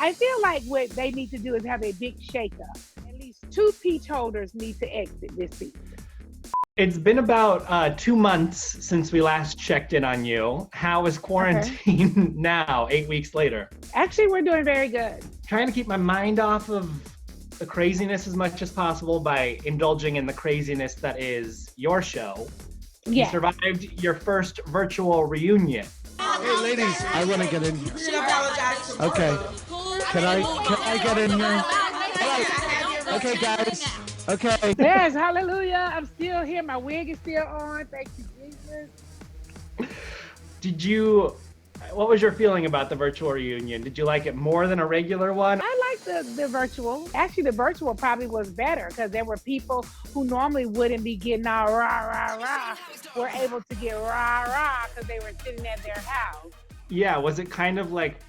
I feel like what they need to do is have a big shakeup. At least 2 peach holders need to exit this season. It's been about 2 months since we last checked in on you. How is quarantine now, 8 weeks later? Actually, we're doing very good. Trying to keep my mind off of the craziness as much as possible by indulging in the craziness that is your show. Yeah. You survived your first virtual reunion. Hey, ladies, I want to get in here. Okay. Can I get in here? Okay, guys. Okay. Yes, hallelujah. I'm still here. My wig is still on. Thank you, Jesus. What was your feeling about the virtual reunion? Did you like it more than a regular one? I like the virtual. Actually, the virtual probably was better because there were people who normally wouldn't be getting all rah, rah, rah, were able to get rah, rah because they were sitting at their house. Yeah, was it kind of like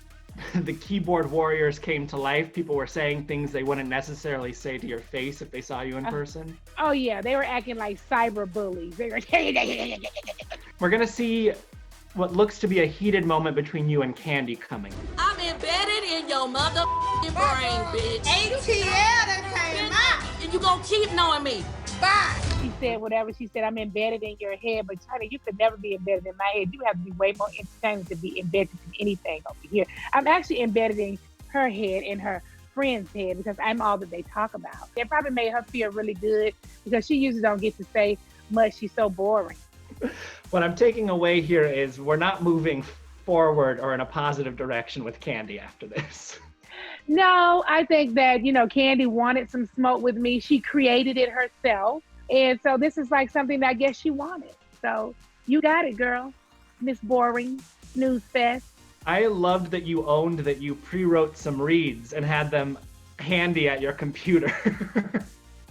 the keyboard warriors came to life? People were saying things they wouldn't necessarily say to your face if they saw you in person? Oh, yeah. They were acting like cyber bullies. They were We're going to see what looks to be a heated moment between you and Candy coming. I'm embedded in your motherfucking brain, bitch. ATL that came out. And you gonna keep knowing me. Bye. She said whatever she said. I'm embedded in your head, but honey, you could never be embedded in my head. You have to be way more entertaining to be embedded in anything over here. I'm actually embedded in her head and her friend's head because I'm all that they talk about. It probably made her feel really good because she usually don't get to say much. She's so boring. What I'm taking away here is we're not moving forward or in a positive direction with Candy after this. No, I think that, Candy wanted some smoke with me. She created it herself. And so this is like something that I guess she wanted. So you got it, girl. Miss Boring, Snooze Fest. I loved that you owned that you pre-wrote some reads and had them handy at your computer.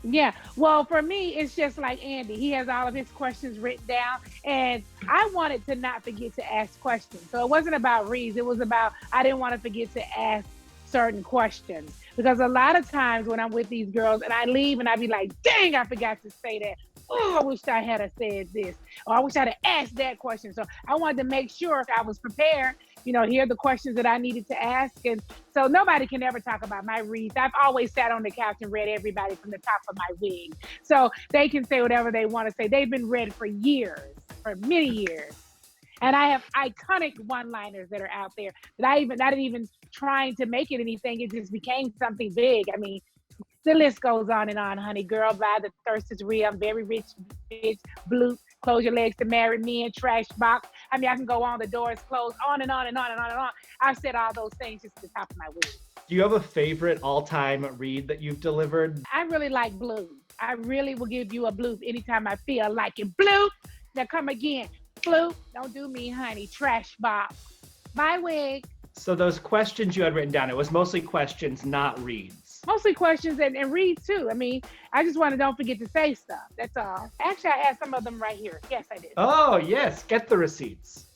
Yeah, well, for me, it's just like Andy. He has all of his questions written down, and I wanted to not forget to ask questions. So it wasn't about reads. It was about I didn't want to forget to ask certain questions. Because a lot of times when I'm with these girls and I leave and I be like, dang, I forgot to say that. Oh, I wish I had said this. Or I wish I'd have asked that question. So I wanted to make sure I was prepared, hear the questions that I needed to ask. And so nobody can ever talk about my reads. I've always sat on the couch and read everybody from the top of my wig. So they can say whatever they want to say. They've been read for years, for many years. And I have iconic one-liners that are out there that I didn't even trying to make it anything. It just became something big. I mean, the list goes on and on, honey. Girl, by the thirst is real. I'm very rich, bitch. Blue, close your legs to marry me and trash box. I mean, I can go on. The door is closed. On and on and on and on and on. I've said all those things just at the top of my wig. Do you have a favorite all-time read that you've delivered? I really like Blue. I really will give you a Blue anytime I feel like it. Blue, now come again. Blue, don't do me, honey. Trash box. My wig. So those questions you had written down, it was mostly questions, not reads. Mostly questions and reads too. I mean, I just want to don't forget to say stuff. That's all. Actually, I have some of them right here. Yes, I did. Oh, yes. Get the receipts.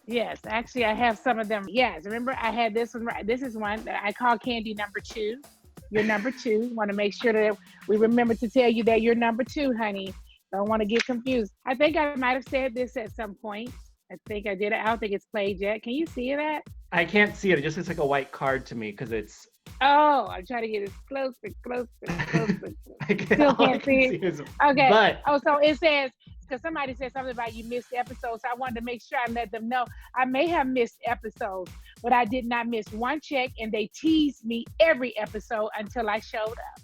Yes, actually, I have some of them. Yes, remember I had this one. This is one that I call Candy number 2. You're number 2. Want to make sure that we remember to tell you that you're number 2, honey. Don't want to get confused. I think I might have said this at some point. I think I did it. I don't think it's played yet. Can you see that? I can't see it. It just looks like a white card to me because it's... Oh, I'm trying to get as close and close and close. Still can't see it. Okay. But... Oh, so it says, because somebody said something about you missed episodes. So I wanted to make sure I let them know I may have missed episodes, but I did not miss one check, and they teased me every episode until I showed up.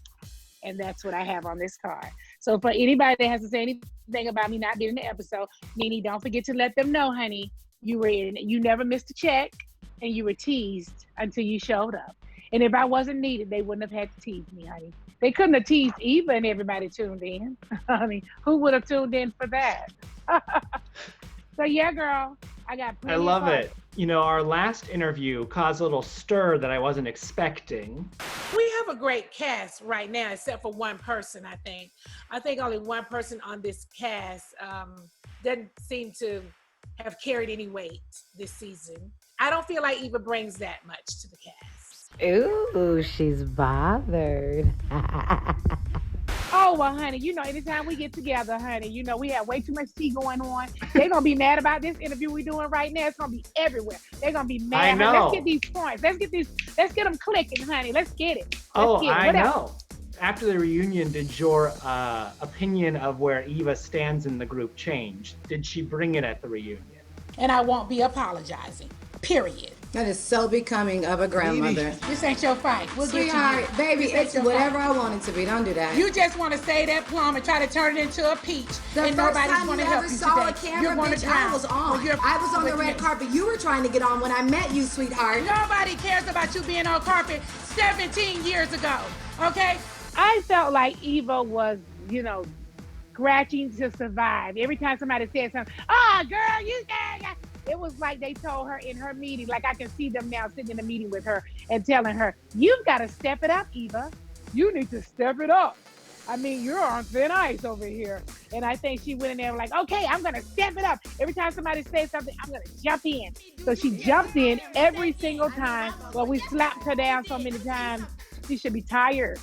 And that's what I have on this card. So for anybody that has to say anything about me not being in the episode, NeNe, don't forget to let them know, honey, you never missed a check and you were teased until you showed up. And if I wasn't needed, they wouldn't have had to tease me, honey. They couldn't have teased Eva and everybody tuned in. I mean, who would have tuned in for that? So yeah, girl, I got plenty I love of it. Our last interview caused a little stir that I wasn't expecting. We have a great cast right now, except for one person, I think. I think only one person on this cast doesn't seem to have carried any weight this season. I don't feel like Eva brings that much to the cast. Ooh, she's bothered. Oh, over, honey. You know, anytime we get together, honey, you know, we have way too much tea going on. They're going to be mad about this interview we're doing right now. It's going to be everywhere. They're going to be mad. I know. Let's get these points. Let's get them clicking, honey. Let's get it. I know. After the reunion, did your opinion of where Eva stands in the group change? Did she bring it at the reunion? And I won't be apologizing. Period. That is so becoming of a grandmother. This ain't your fight. We'll Sweetheart, get to you. baby, This ain't it's your whatever fight. I want it to be. Don't do that. You just want to say that plum and try to turn it into a peach. The and first nobody's time going you to help ever you saw today. a camera, You're going bitch, to drown. I was on. Well, I was on the red carpet. You were trying to get on when I met you, sweetheart. Nobody cares about you being on carpet 17 years ago. Okay? I felt like Eva was, you know, scratching to survive. Every time somebody said something, oh, girl, you got. It was like they told her in her meeting, like I can see them now sitting in a meeting with her and telling her, you've got to step it up, Eva. You need to step it up. I mean, you're on thin ice over here. And I think she went in there like, okay, I'm going to step it up. Every time somebody says something, I'm going to jump in. So she jumped in every single time. Well, we slapped her down so many times. She should be tired.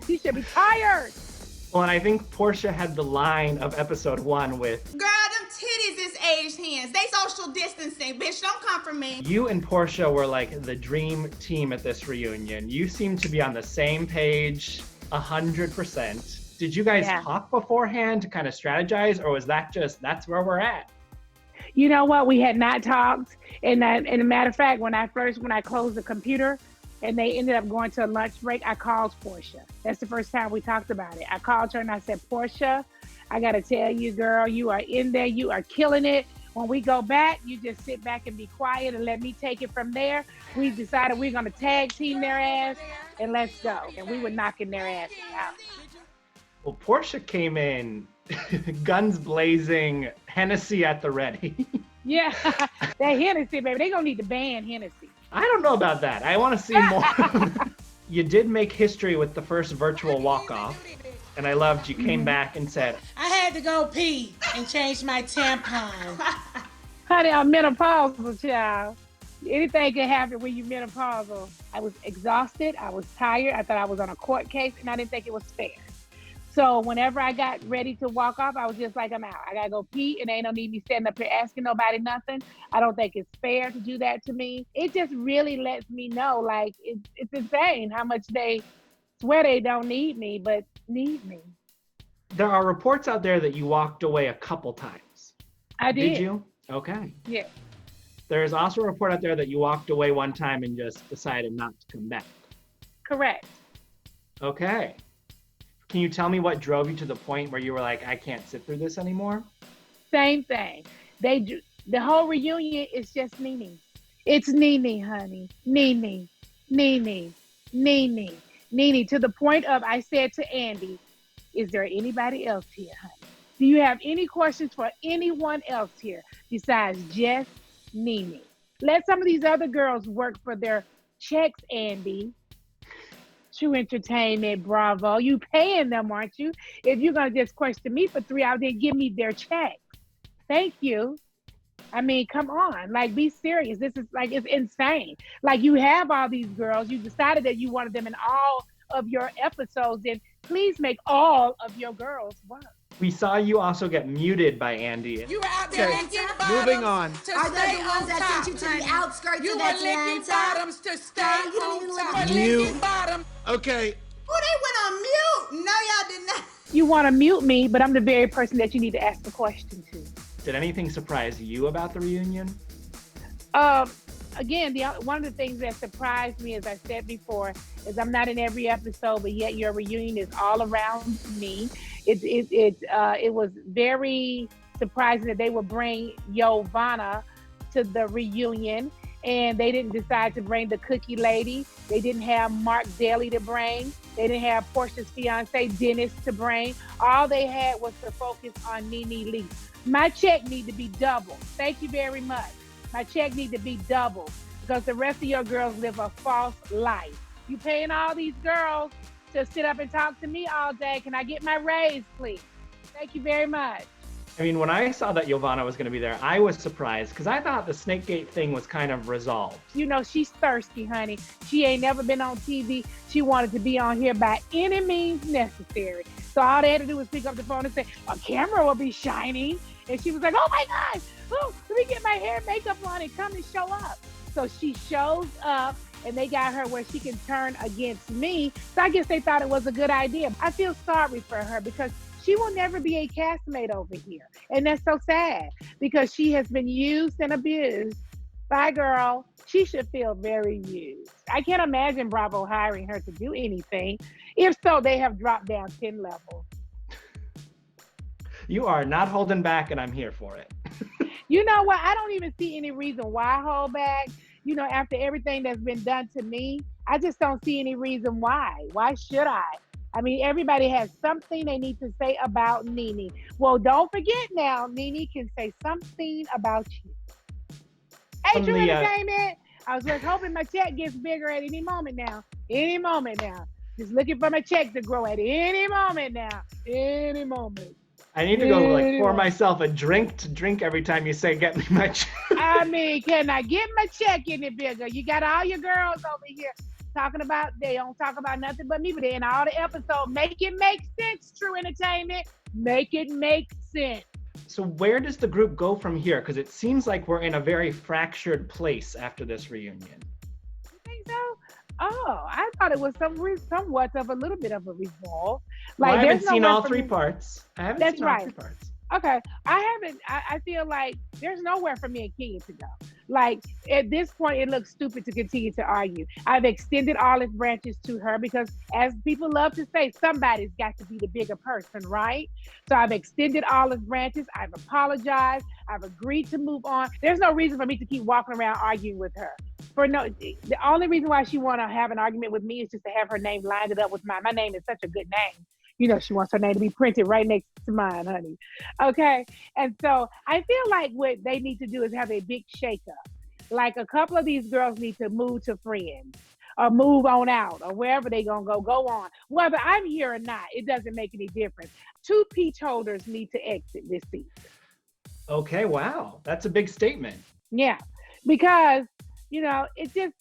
She should be tired. Well, and I think Porsha had the line of episode 1 with, girl, them titties is aged hands. They social distancing, bitch. Don't come for me. you and Porsha were like the dream team at this reunion. You seem to be on the same page 100%. Did you guys talk beforehand to kind of strategize, or was that just, that's where we're at? You know what? We had not talked. And a matter of fact, when I closed the computer and they ended up going to a lunch break, I called Porsha. That's the first time we talked about it. I called her and I said, Porsha, I got to tell you, girl, you are in there. You are killing it. When we go back, you just sit back and be quiet and let me take it from there. We decided we're going to tag team their ass and let's go. And we were knocking their asses out. Well, Porsha came in guns blazing, Hennessy at the ready. Yeah, that Hennessy, baby. They're going to need to ban Hennessy. I don't know about that. I want to see more. You did make history with the first virtual walk-off, and I loved you came back and said, I had to go pee and change my tampon. Honey, I'm menopausal, child. Anything can happen when you're menopausal. I was exhausted. I was tired. I thought I was on a court case, and I didn't think it was fair. So whenever I got ready to walk off, I was just like, I'm out. I got to go pee, and ain't no need me standing up here asking nobody nothing. I don't think it's fair to do that to me. It just really lets me know, like, it's insane how much they swear they don't need me, but need me. there are reports out there that you walked away a couple times. I did. Did you? Okay. Yeah. There's also a report out there that you walked away one time and just decided not to come back. Correct. Okay. Can you tell me what drove you to the point where you were like, I can't sit through this anymore? Same thing. The whole reunion is just NeNe. It's NeNe, honey. NeNe, NeNe, NeNe, NeNe. To the point of, I said to Andy, is there anybody else here, honey? Do you have any questions for anyone else here besides just NeNe? Let some of these other girls work for their checks, Andy. True Entertainment, Bravo. You paying them, aren't you? If you're going to just question me for 3 hours, then give me their checks. Thank you. I mean, come on. Like, be serious. This is like, it's insane. Like, you have all these girls. You decided that you wanted them in all of your episodes. Then please make all of your girls work. We saw you also get muted by Andy. You were out there Okay, licking bottoms moving on. to Are stay those the on ones that top, sent you to the honey. outskirts You of were licking Atlanta? bottoms to stay Girl, you don't on even top. live You were Mute. licking bottoms. Okay. Oh, they went on mute. No, y'all did not. You want to mute me, but I'm the very person that you need to ask the question to. Did anything surprise you about the reunion? Again, one of the things that surprised me, as I said before, is I'm not in every episode, but yet your reunion is all around me. It was very surprising that they would bring Giovanna to the reunion, and they didn't decide to bring the cookie lady. They didn't have Mark Daly to bring. They didn't have Portia's fiance, Dennis, to bring. All they had was to focus on NeNe Lee. My check need to be doubled. Thank you very much. My check need to be doubled because the rest of your girls live a false life. You paying all these girls to sit up and talk to me all day. Can I get my raise, please? Thank you very much. I mean, when I saw that Giovanna was going to be there, I was surprised because I thought the Snakegate thing was kind of resolved. You know, she's thirsty, honey. She ain't never been on TV. She wanted to be on here by any means necessary. So all they had to do was pick up the phone and say, a camera will be shining. And she was like, oh my God, oh, let me get my hair and makeup on and come and show up. So she shows up and they got her where she can turn against me. So I guess they thought it was a good idea. I feel sorry for her because she will never be a castmate over here. And that's so sad because she has been used and abused. Bye, girl. She should feel very used. I can't imagine Bravo hiring her to do anything. If so, they have dropped down 10 levels. You are not holding back, and I'm here for it. You know what? I don't even see any reason why I hold back. You know, after everything that's been done to me, I just don't see any reason why. Why should I? I mean, everybody has something they need to say about NeNe. Well, don't forget now, NeNe can say something about you. Hey, True Entertainment. I was just hoping my check gets bigger at any moment now. Any moment now. Just looking for my check to grow at any moment now. Any moment. I need to go pour myself a drink to drink every time you say get me my check. I mean, can I get my check any bigger? You got all your girls over here talking about, they don't talk about nothing but me, but in all the episodes, make it make sense, True Entertainment. Make it make sense. So where does the group go from here? Because it seems like we're in a very fractured place after this reunion. You think so? Oh, I thought it was somewhat of a little bit of a resolve. Like, I haven't seen all three parts. That's right. Okay, I feel like there's nowhere for me and Kenya to go. Like, at this point, it looks stupid to continue to argue. I've extended olive branches to her because, as people love to say, somebody's got to be the bigger person, right? So I've extended olive branches. I've apologized. I've agreed to move on. There's no reason for me to keep walking around arguing with her. The only reason why she want to have an argument with me is just to have her name lined up with mine. My name is such a good name. You know, she wants her name to be printed right next to mine, honey. Okay. And so I feel like what they need to do is have a big shakeup. Like, a couple of these girls need to move to Friends or move on out or wherever they going to go on. Whether I'm here or not, it doesn't make any difference. 2 peach holders need to exit this season. Okay. Wow. That's a big statement. Yeah. Because, you know, it just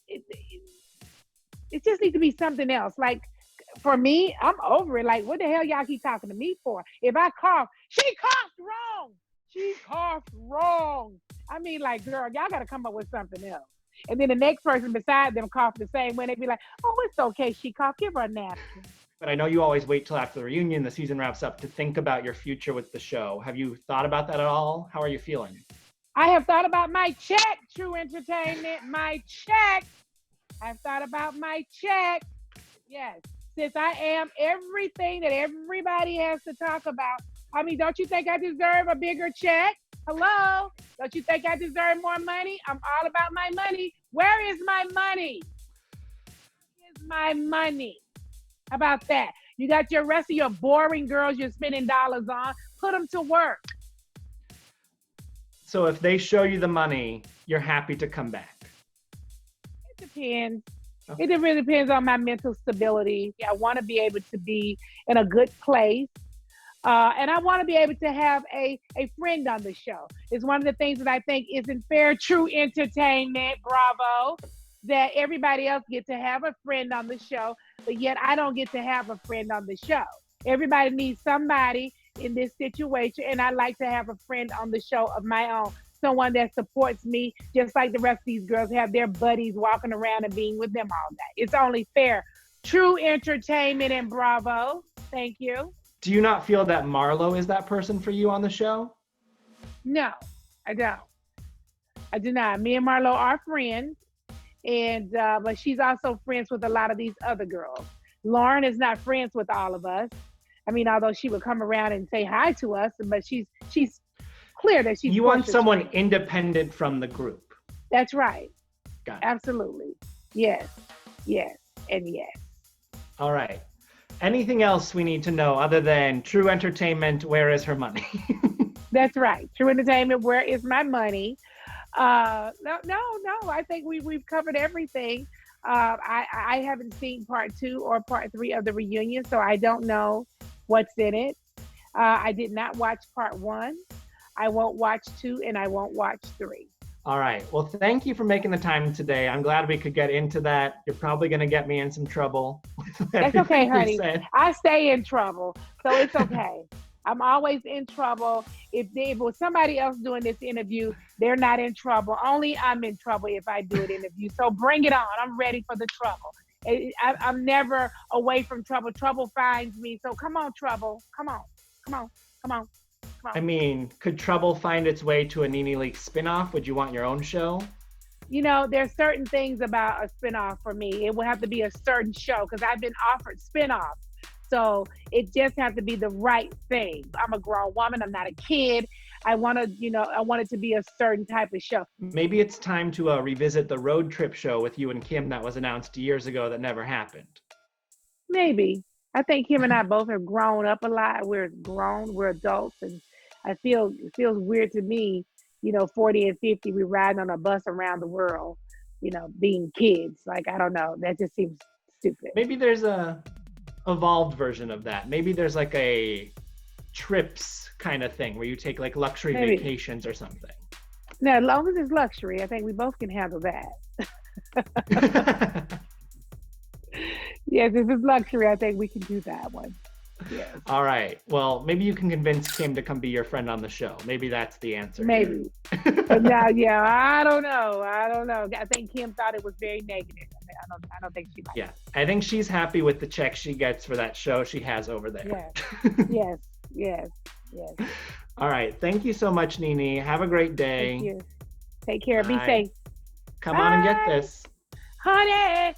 needs to be something else. Like, for me, I'm over it. Like, what the hell y'all keep talking to me for? If I cough, she coughed wrong. She coughed wrong. I mean, like, girl, y'all got to come up with something else. And then the next person beside them cough the same way. They be like, oh, it's okay. She coughed. Give her a napkin. But I know you always wait till after the reunion, the season wraps up, to think about your future with the show. Have you thought about that at all? How are you feeling? I have thought about my check, True Entertainment. My check. I've thought about my check. Yes. Since I am everything that everybody has to talk about. I mean, don't you think I deserve a bigger check? Hello? Don't you think I deserve more money? I'm all about my money. Where is my money? Where is my money? How about that? You got your rest of your boring girls you're spending dollars on. Put them to work. So if they show you the money, you're happy to come back? It depends. Okay. It really depends on my mental stability. I want to be able to be in a good place. And I want to be able to have a friend on the show. It's one of the things that I think isn't fair. True Entertainment, bravo, that everybody else gets to have a friend on the show, but yet I don't get to have a friend on the show. Everybody needs somebody in this situation, and I like to have a friend on the show of my own. Someone that supports me, just like the rest of these girls have their buddies walking around and being with them all day. It's only fair. True Entertainment and bravo. Thank you. Do you not feel that Marlo is that person for you on the show? No, I don't. I do not. Me and Marlo are friends, and but she's also friends with a lot of these other girls. Lauren is not friends with all of us. I mean, although she would come around and say hi to us, but she's clear that she's. You want someone independent from the group. That's right. Got it. Absolutely. Yes, and yes. All right. Anything else we need to know other than True Entertainment, where is her money? That's right. True Entertainment, where is my money? No. I think we've covered everything. I haven't seen part 2 or part 3 of the reunion, so I don't know what's in it. I did not watch part 1. I won't watch 2, and I won't watch 3. All right. Well, thank you for making the time today. I'm glad we could get into that. You're probably going to get me in some trouble. That's okay, honey. I stay in trouble, so it's okay. I'm always in trouble. If it was somebody else doing this interview, they're not in trouble. Only I'm in trouble if I do an interview. So bring it on. I'm ready for the trouble. I'm never away from trouble. Trouble finds me. So come on, trouble. Come on. Come on. Come on. Come on. I mean, could trouble find its way to a NeNe Leakes spinoff? Would you want your own show? You know, there's certain things about a spinoff for me. It would have to be a certain show because I've been offered spinoffs. So it just has to be the right thing. I'm a grown woman. I'm not a kid. I want it to be a certain type of show. Maybe it's time to revisit the road trip show with you and Kim that was announced years ago that never happened. Maybe. I think Kim and I both have grown up a lot. We're grown. We're adults. And it feels weird to me, 40 and 50, we're riding on a bus around the world, being kids. Like, I don't know. That just seems stupid. Maybe there's a evolved version of that. Maybe there's like a trips kind of thing where you take like luxury vacations or something. Now, as long as it's luxury, I think we both can handle that. Yes, if it's luxury, I think we can do that one. Yes. All right. Well, maybe you can convince Kim to come be your friend on the show. Maybe that's the answer. Maybe. But now, I don't know. I think Kim thought it was very negative. I don't think she might. Yeah. I think she's happy with the check she gets for that show she has over there. Yes. All right. Thank you so much, NeNe. Have a great day. Thank you. Take care. Bye. Be safe. Come on and get this. Honey.